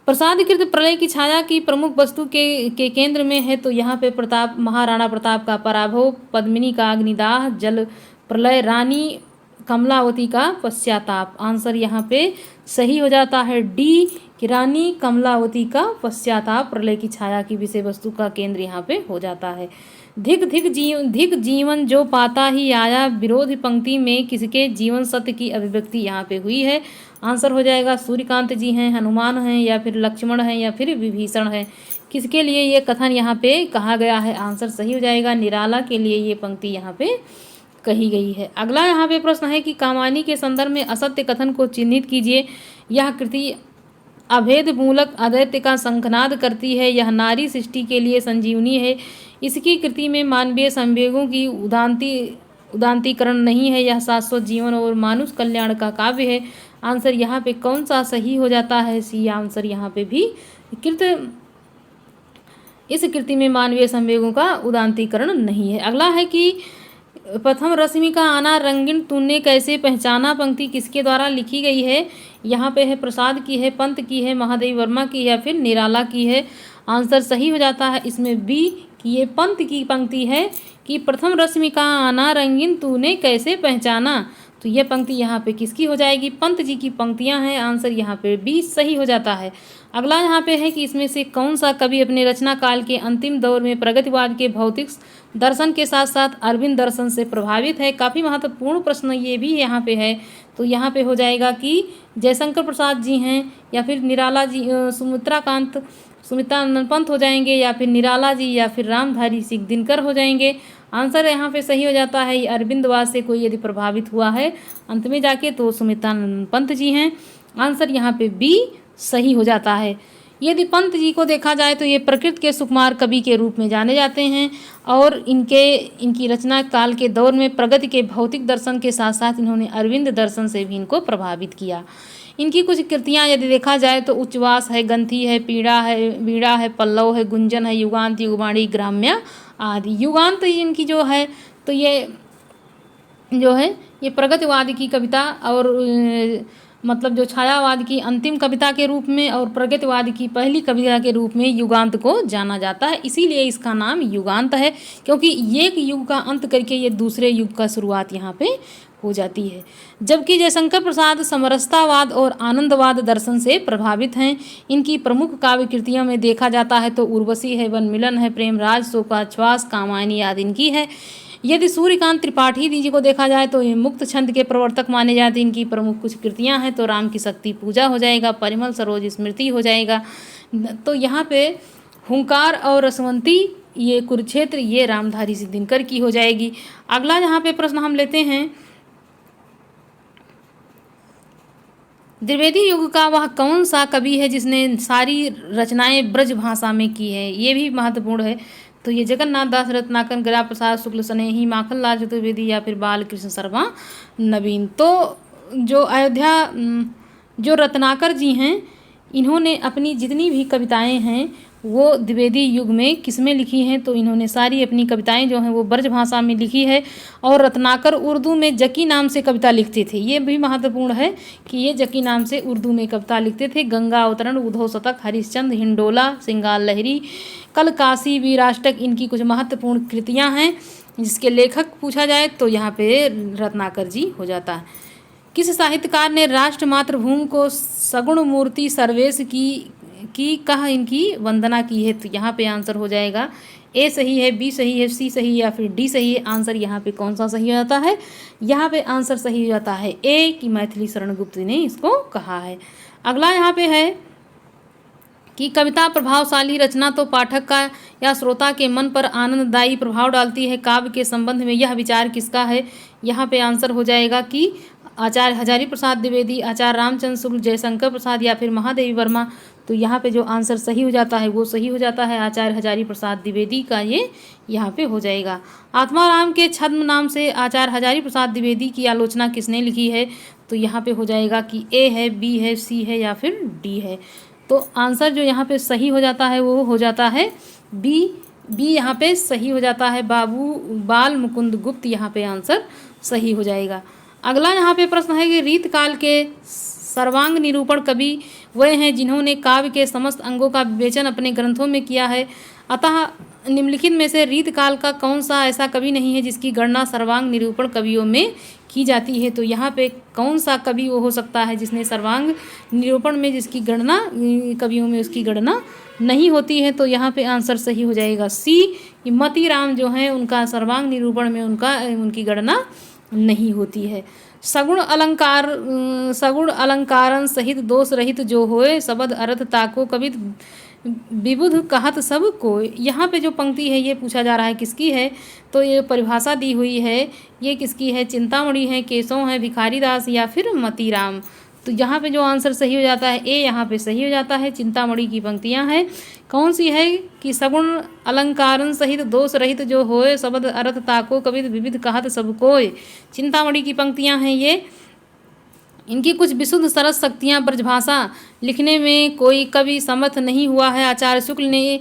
प्रसादकृत प्रलय की छाया की प्रमुख वस्तु के केंद्र में है, तो यहाँ पे प्रताप महाराणा प्रताप का पराभव, पद्मिनी का अग्निदाह, जल प्रलय, रानी कमलावती का पश्चाताप। आंसर यहाँ पे सही हो जाता है डी कि रानी कमलावती का पश्चाताप प्रलय की छाया की विषय वस्तु का केंद्र यहाँ पे हो जाता है। धिक जीवन जो पाता ही आया, विरोध पंक्ति में किसके जीवन सत्य की अभिव्यक्ति यहाँ पे हुई है। आंसर हो जाएगा सूर्यकांत जी हैं, हनुमान हैं या फिर लक्ष्मण हैं या फिर विभीषण हैं। किसके लिए ये कथन यहाँ पे कहा गया है। आंसर सही हो जाएगा निराला के लिए ये पंक्ति यहाँ पे कही गई है। अगला यहाँ पे प्रश्न है कि कामायनी के संदर्भ में असत्य कथन को चिन्हित कीजिए। यह कृति अभेद मूलक अद्वैत का शंखनाद करती है। यह नारी सृष्टि के लिए संजीवनी है। इसकी कृति में मानवीय संवेगों की उदांतीकरण नहीं है। यह शाश्वत जीवन और मानुष कल्याण का काव्य है। आंसर यहाँ पे कौन सा सही हो जाता है। सी आंसर यहाँ पे भी इस कृति में मानवीय संवेगों का उदांतीकरण नहीं है। अगला है कि प्रथम रश्मि का आना रंगीन तूने कैसे पहचाना पंक्ति किसके द्वारा लिखी गई है। यहाँ पे है प्रसाद की है, पंत की है, महादेवी वर्मा की है या फिर निराला की है। आंसर सही हो जाता है इसमें बी कि ये पंत की पंक्ति है कि प्रथम रश्मि का आना रंगीन तूने कैसे पहचाना। तो यह पंक्ति यहाँ पे किसकी हो जाएगी, पंत जी की पंक्तियाँ हैं। आंसर यहाँ पे बी सही हो जाता है। अगला यहाँ पे है कि इसमें से कौन सा कवि अपने रचना काल के अंतिम दौर में प्रगतिवाद के भौतिक दर्शन के साथ साथ अरविंद दर्शन से प्रभावित है। काफ़ी महत्वपूर्ण प्रश्न ये भी यहाँ पे है। तो यहाँ पे हो जाएगा कि जयशंकर प्रसाद जी हैं या फिर निराला जी, सुमित्रानंद पंत हो जाएंगे या फिर निराला जी या फिर रामधारी सिंह दिनकर हो जाएंगे। आंसर यहाँ पे सही हो जाता है अरविंदवाद से कोई यदि प्रभावित हुआ है अंत में जाके तो सुमित्रानंद पंत जी हैं। आंसर यहाँ पे बी सही हो जाता है। यदि पंत जी को देखा जाए तो ये प्रकृति के सुकुमार कवि के रूप में जाने जाते हैं और इनकी रचना काल के दौर में प्रगति के भौतिक दर्शन के साथ साथ इन्होंने अरविंद दर्शन से भी इनको प्रभावित किया। इनकी कुछ कृतियाँ यदि देखा जाए तो उच्चवास है, ग्रंथि है, पीड़ा है, वीणा है, पल्लव है, गुंजन है, युगांत, युगवाणी, ग्राम्य आदि। युगांत इनकी जो है तो ये जो है ये प्रगतिवाद की कविता और मतलब जो छायावाद की अंतिम कविता के रूप में और प्रगतिवाद की पहली कविता के रूप में युगांत को जाना जाता है। इसीलिए इसका नाम युगांत है क्योंकि एक युग का अंत करके ये दूसरे युग का शुरुआत यहाँ पे हो जाती है। जबकि जयशंकर प्रसाद समरसतावाद और आनंदवाद दर्शन से प्रभावित हैं। इनकी प्रमुख काव्य कृतियों में देखा जाता है तो उर्वशी है, वन मिलन है, प्रेमराज, शोकाश्वास, कामायनी आदि इनकी है। यदि सूर्यकांत त्रिपाठी जी को देखा जाए तो ये मुक्त छंद के प्रवर्तक माने जाते हैं। इनकी प्रमुख कुछ कृतियां हैं तो राम की शक्ति पूजा हो जाएगा, परिमल सरोज स्मृति हो जाएगा। तो यहाँ पे हुंकार और रसवंती ये कुरुक्षेत्र ये रामधारी सिंह दिनकर की हो जाएगी। अगला यहाँ पे प्रश्न हम लेते हैं, द्विवेदी युग का वह कौन सा कवि है जिसने सारी रचनाएं ब्रज भाषा में की है। ये भी महत्वपूर्ण है। तो ये जगन्नाथ दास रत्नाकर, गया प्रसाद शुक्ल स्नेही, माखनलाल चतुर्वेदी या फिर बालकृष्ण शर्मा नवीन। तो जो अयोध्या जो रत्नाकर जी हैं इन्होंने अपनी जितनी भी कविताएं हैं वो द्विवेदी युग में किसमें लिखी हैं, तो इन्होंने सारी अपनी कविताएं जो हैं वो ब्रज भाषा में लिखी है। और रत्नाकर उर्दू में जकी नाम से कविता लिखते थे। ये भी महत्वपूर्ण है कि ये जकी नाम से उर्दू में कविता लिखते थे। गंगा अवतरण, उद्धव शतक, हरिश्चंद्र, हिंडोला, सिंगार लहरी, कल काशी, वीराष्टक इनकी कुछ महत्वपूर्ण कृतियाँ हैं। जिसके लेखक पूछा जाए तो यहाँ पे रत्नाकर जी हो जाता है। किस साहित्यकार ने राष्ट्र मातृभूमि को सगुण मूर्ति सर्वेश की कह इनकी वंदना की है। तो यहाँ पे आंसर हो जाएगा ए सही है, बी सही है, सी सही है या फिर डी सही है। आंसर यहाँ पे कौन सा सही हो जाता है, यहाँ पे आंसर सही हो जाता है ए कि मैथिली शरण गुप्त ने इसको कहा है। अगला यहाँ पे है कि कविता प्रभावशाली रचना तो पाठक का या श्रोता के मन पर आनंददायी प्रभाव डालती है। काव्य के संबंध में यह विचार किसका है। यहाँ पे आंसर हो जाएगा कि आचार्य हजारी प्रसाद द्विवेदी, आचार्य रामचंद्र शुक्ल, जयशंकर प्रसाद या फिर महादेवी वर्मा। तो यहाँ पे जो आंसर सही हो जाता है वो सही हो जाता है आचार्य हजारी प्रसाद द्विवेदी का, ये यहाँ पे हो जाएगा। आत्माराम के छद्म नाम से आचार्य हजारी प्रसाद द्विवेदी की आलोचना किसने लिखी है? तो यहाँ पे हो जाएगा कि ए है, बी है, सी है या फिर डी है। तो आंसर जो यहाँ पे सही हो जाता है वो हो जाता है बी। यहाँ पे सही हो जाता है बाबू बाल मुकुंद गुप्त, यहाँ पे आंसर सही हो जाएगा। अगला यहाँ पे प्रश्न है कि रीत काल के सर्वांग निरूपण कवि वह हैं जिन्होंने काव्य के समस्त अंगों का विवेचन अपने ग्रंथों में किया है। अतः निम्नलिखित में से रीत काल का कौन सा ऐसा कवि नहीं है जिसकी गणना सर्वांग निरूपण कवियों में की जाती है? तो यहाँ पे कौन सा कवि वो हो सकता है जिसने सर्वांग निरूपण में जिसकी गणना कवियों में उसकी गणना नहीं होती है? तो यहाँ पे आंसर सही हो जाएगा सी, मतीराम जो हैं उनका सर्वांग निरूपण में उनकी गणना नहीं होती है। सगुण अलंकारन सहित दोष रहित जो होए शब्द अर्थ ताको कवित विबुध कहत सब को। यहाँ पे जो पंक्ति है ये पूछा जा रहा है किसकी है? तो ये परिभाषा दी हुई है, ये किसकी है? चिंतामणि है, केशव है, भिखारी दास या फिर मतीराम। तो यहाँ पे जो आंसर सही हो जाता है ए, यहाँ पे सही हो जाता है। चिंतामणि की पंक्तियाँ हैं, कौन सी है कि सगुण अलंकारन सहित दोष रहित जो होए शब्द अर्थ ताको कवित विविध कहत सब कोय। चिंतामणि की पंक्तियाँ हैं ये। इनकी कुछ विशुद्ध सरस शक्तियाँ ब्रजभाषा लिखने में कोई कवि समर्थ नहीं हुआ है। आचार्य शुक्ल ने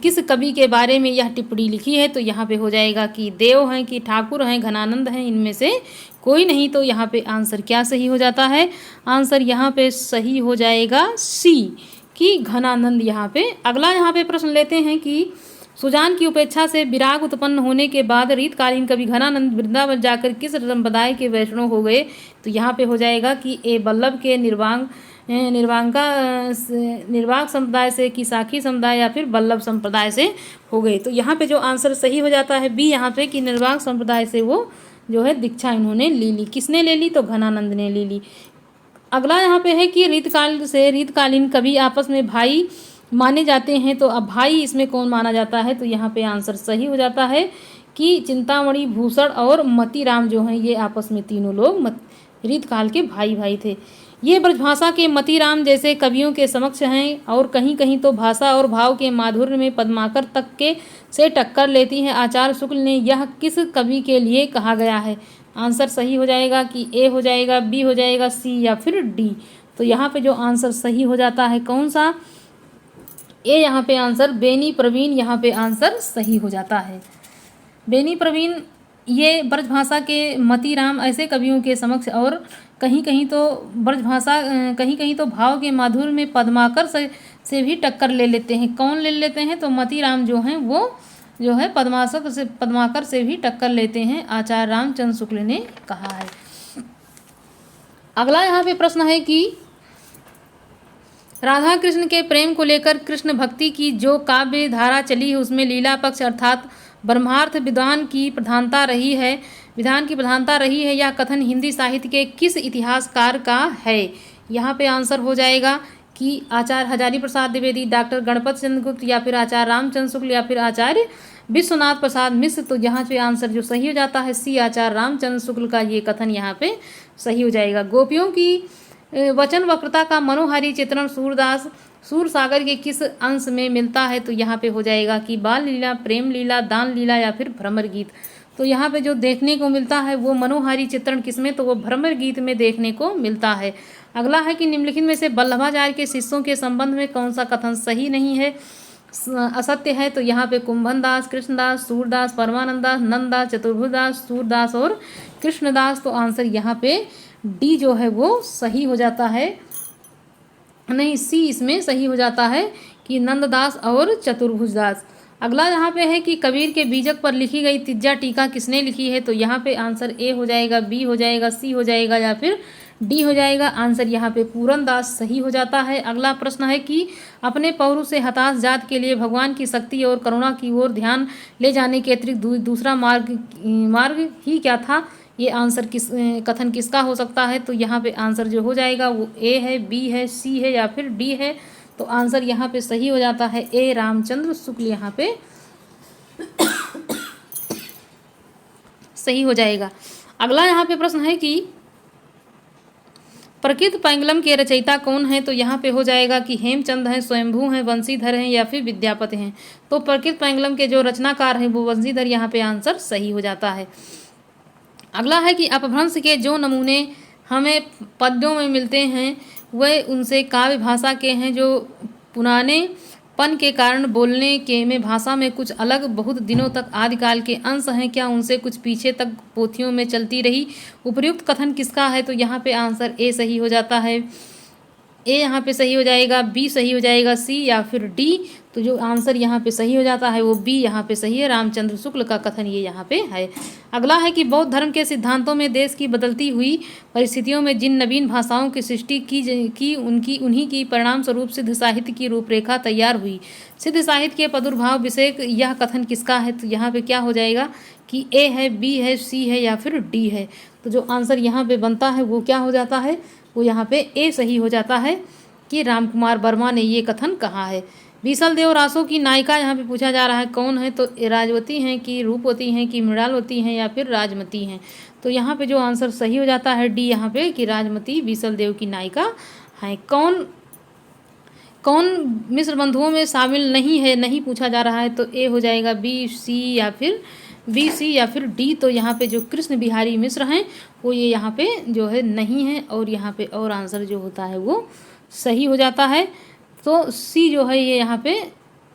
किस कवि के बारे में यह टिप्पणी लिखी है? तो यहाँ पे हो जाएगा कि देव हैं, कि ठाकुर हैं, घनानंद हैं, इनमें से कोई नहीं। तो यहाँ पे आंसर क्या सही हो जाता है? आंसर यहाँ पे सही हो जाएगा सी, कि घनानंद यहाँ पे। अगला यहाँ पे प्रश्न लेते हैं कि सुजान की उपेक्षा से विराग उत्पन्न होने के बाद रीतकालीन कवि घनानंद वृंदावन जाकर किस संप्रदाय के वैष्णव हो गए? तो यहाँ पे हो जाएगा कि ए बल्लभ के निर्वाक संप्रदाय से, कि साखी समुदाय या फिर बल्लभ संप्रदाय से हो गए। तो यहाँ पे जो आंसर सही हो जाता है बी, यहाँ पे कि निर्वाक संप्रदाय से वो जो है दीक्षा इन्होंने ले ली। किसने ले ली? तो घनानंद ने ले ली। अगला यहाँ पे है कि रीतकालीन कवि आपस में भाई माने जाते हैं। तो अब भाई इसमें कौन माना जाता है? तो यहाँ पे आंसर सही हो जाता है कि चिंतामणि, भूषण और मतीराम जो हैं ये आपस में तीनों लोग रीतकाल के भाई थे। ये ब्रजभाषा के मतीराम जैसे कवियों के समक्ष हैं और कहीं कहीं तो भाषा और भाव के माधुर्य में पद्माकर तक के से टक्कर लेती हैं। आचार्य शुक्ल ने यह किस कवि के लिए कहा गया है? आंसर सही हो जाएगा कि ए हो जाएगा, बी हो जाएगा, सी या फिर डी। तो यहाँ पे जो आंसर सही हो जाता है कौन सा? ए, यहाँ पे आंसर बेनी प्रवीण, यहाँ पे आंसर सही हो जाता है। बेनी प्रवीण ये ब्रजभाषा के मतीराम ऐसे कवियों के समक्ष और कहीं कहीं तो भाव के माधुर्य में पद्माकर से भी टक्कर ले लेते हैं। कौन ले लेते हैं? तो मतीराम जो हैं वो जो है पद्माकर से भी टक्कर लेते हैं, आचार्य रामचंद्र शुक्ल ने कहा है। अगला यहाँ पे प्रश्न है कि राधा कृष्ण के प्रेम को लेकर कृष्ण भक्ति की जो काव्य धारा चली है उसमें लीला पक्ष अर्थात ब्रह्मार्थ विधान की प्रधानता रही है। यह कथन हिंदी साहित्य के किस इतिहासकार का है? यहाँ पे आंसर हो जाएगा कि आचार्य हजारी प्रसाद द्विवेदी, डॉक्टर गणपत चंद्र गुप्त या फिर आचार्य रामचंद्र शुक्ल या फिर आचार्य विश्वनाथ प्रसाद मिश्र। तो यहाँ पे आंसर जो सही हो जाता है सी, आचार्य रामचंद्र शुक्ल का ये कथन यहाँ पे सही हो जाएगा। गोपियों की वचन वक्रता का मनोहारी चित्रण सूरसागर के किस अंश में मिलता है? तो यहाँ पे हो जाएगा कि बाल लीला, प्रेम लीला, दान लीला या फिर भ्रमर गीत। तो यहाँ पे जो देखने को मिलता है वो मनोहारी चित्रण किसमें? तो वो भ्रमर गीत में देखने को मिलता है। अगला है कि निम्नलिखित में से वल्लभाचार्य के शिष्यों के संबंध में कौन सा कथन सही नहीं है, असत्य है? तो यहाँ पे कुंभनदास, कृष्णदास, सूरदास, परमानंदास, नंददास, चतुर्भुजदास, सूरदास और कृष्णदास। तो आंसर यहाँ पे डी जो है वो सही हो जाता है, नहीं सी इसमें सही हो जाता है कि नंददास और चतुर्भुजदास। अगला यहाँ पे है कि कबीर के बीजक पर लिखी गई तिज्जा टीका किसने लिखी है? तो यहाँ पे आंसर ए हो जाएगा, बी हो जाएगा, सी हो जाएगा या फिर डी हो जाएगा। आंसर यहाँ पे पूरनदास सही हो जाता है। अगला प्रश्न है कि अपने पौरुष से हताश जात के लिए भगवान की शक्ति और करुणा की ओर ध्यान ले जाने के अतिरिक्त दूसरा मार्ग ही क्या था? ये आंसर कथन किसका हो सकता है? तो यहाँ पे आंसर जो हो जाएगा वो ए है, बी है, सी है या फिर डी है। तो आंसर यहाँ पे सही हो जाता है ए, रामचंद्र शुक्ल यहाँ पे सही हो जाएगा। अगला यहाँ पे प्रश्न है कि प्रकृत पैंगलम के रचयिता कौन है? तो यहाँ पे हो जाएगा कि हेमचंद हैं, स्वयंभू हैं, वंशीधर हैं या फिर विद्यापति हैं। तो प्रकृत पैंगलम के जो रचनाकार हैं वो वंशीधर, यहाँ पे आंसर सही हो जाता है। अगला है कि अपभ्रंश के जो नमूने हमें पद्यों में मिलते हैं वह उनसे काव्य भाषा के हैं जो पुराने पन के कारण बोलने के में भाषा में कुछ अलग बहुत दिनों तक आदिकाल के अंश हैं, क्या उनसे कुछ पीछे तक पोथियों में चलती रही? उपयुक्त कथन किसका है? तो यहाँ पे आंसर ए सही हो जाता है। ए यहाँ पे सही हो जाएगा, बी सही हो जाएगा, सी या फिर डी। तो जो आंसर यहाँ पे सही हो जाता है वो बी यहाँ पे सही है। रामचंद्र शुक्ल का कथन ये यहाँ पे है। अगला है कि बौद्ध धर्म के सिद्धांतों में देश की बदलती हुई परिस्थितियों में जिन नवीन भाषाओं की सृष्टि की उन्हीं की परिणाम स्वरूप सिद्ध साहित्य की रूपरेखा तैयार हुई। सिद्ध साहित्य के प्रादुर्भाव विषयक यह कथन किसका है? तो यहाँ पे क्या हो जाएगा कि ए है, बी है, सी है या फिर डी है। तो जो आंसर यहाँ पे बनता है वो क्या हो जाता है? वो यहाँ पे ए सही हो जाता है कि रामकुमार वर्मा ने ये कथन कहा है। बीसल देव रासो की नायिका यहाँ पे पूछा जा रहा है कौन है? तो राजवती हैं कि रूपवती हैं कि मृणालवती हैं या फिर राजमती हैं। तो यहाँ पे जो आंसर सही हो जाता है डी यहाँ पे कि राजमती बीसल देव की नायिका हैं। कौन मिस्र बंधुओं में शामिल नहीं है, नहीं पूछा जा रहा है। तो ए हो जाएगा, बी सी या फिर डी। तो यहाँ पे जो कृष्ण बिहारी मिश्र हैं वो ये यहाँ पे जो है नहीं है और यहाँ पे और आंसर जो होता है वो सही हो जाता है। तो सी जो है ये यहाँ पे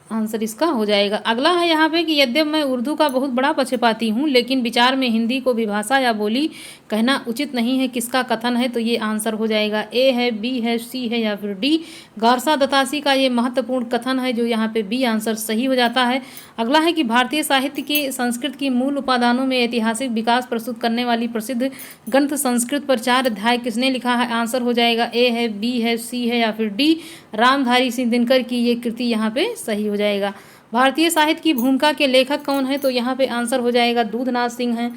आंसर इसका हो जाएगा। अगला है यहाँ पे कि यद्यप मैं उर्दू का बहुत बड़ा पक्षपाती हूँ लेकिन विचार में हिंदी को विभाषा या बोली कहना उचित नहीं है, किसका कथन है? तो ये आंसर हो जाएगा ए है, बी है, सी है या फिर डी। गारसा दतासी का ये महत्वपूर्ण कथन है जो यहाँ पे बी आंसर सही हो जाता है। अगला है कि भारतीय साहित्य की संस्कृत की मूल उपादानों में ऐतिहासिक विकास प्रस्तुत करने वाली प्रसिद्ध ग्रंथ संस्कृत पर 4 अध्याय किसने लिखा है? आंसर हो जाएगा ए है, बी है, सी है या फिर डी। रामधारी सिंह दिनकर की ये कृति यहाँ पे सही हो जाएगा। भारतीय साहित्य की भूमिका के लेखक कौन है? तो यहाँ पे आंसर हो जाएगा दूधनाथ सिंह हैं।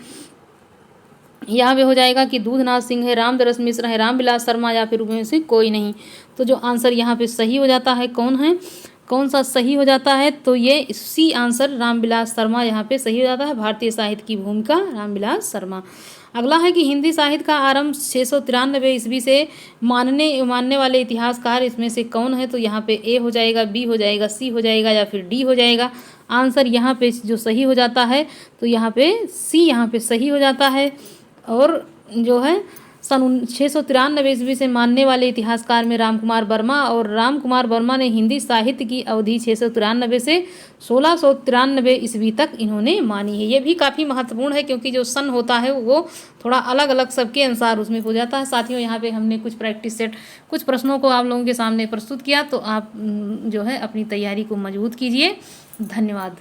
यहाँ पे हो जाएगा कि दूधनाथ सिंह है, रामदरस मिश्र है, रामविलास शर्मा या फिर उनमें से कोई नहीं। तो जो आंसर यहाँ पे सही हो जाता है कौन है, कौन सा सही हो जाता है? तो ये सी आंसर रामविलास शर्मा यहाँ पे सही हो जाता है। भारतीय साहित्य की भूमिका रामविलास शर्मा। अगला है कि हिंदी साहित्य का आरंभ 693 ईस्वी से मानने वाले इतिहासकार इसमें से कौन है? तो यहाँ पे ए हो जाएगा, बी हो जाएगा, सी हो जाएगा या फिर डी हो जाएगा। आंसर यहाँ पे जो सही हो जाता है तो यहाँ पे सी यहाँ पे सही हो जाता है। और जो है सन 693 ईस्वी से मानने वाले इतिहासकार में रामकुमार वर्मा, और रामकुमार वर्मा ने हिंदी साहित्य की अवधि 693 से 1693 ईस्वी तक इन्होंने मानी है। ये भी काफ़ी महत्वपूर्ण है क्योंकि जो सन होता है वो थोड़ा अलग अलग सबके अनुसार उसमें हो जाता है। साथियों यहाँ पे हमने कुछ प्रैक्टिस सेट कुछ प्रश्नों को आप लोगों के सामने प्रस्तुत किया, तो आप जो है अपनी तैयारी को मजबूत कीजिए। धन्यवाद।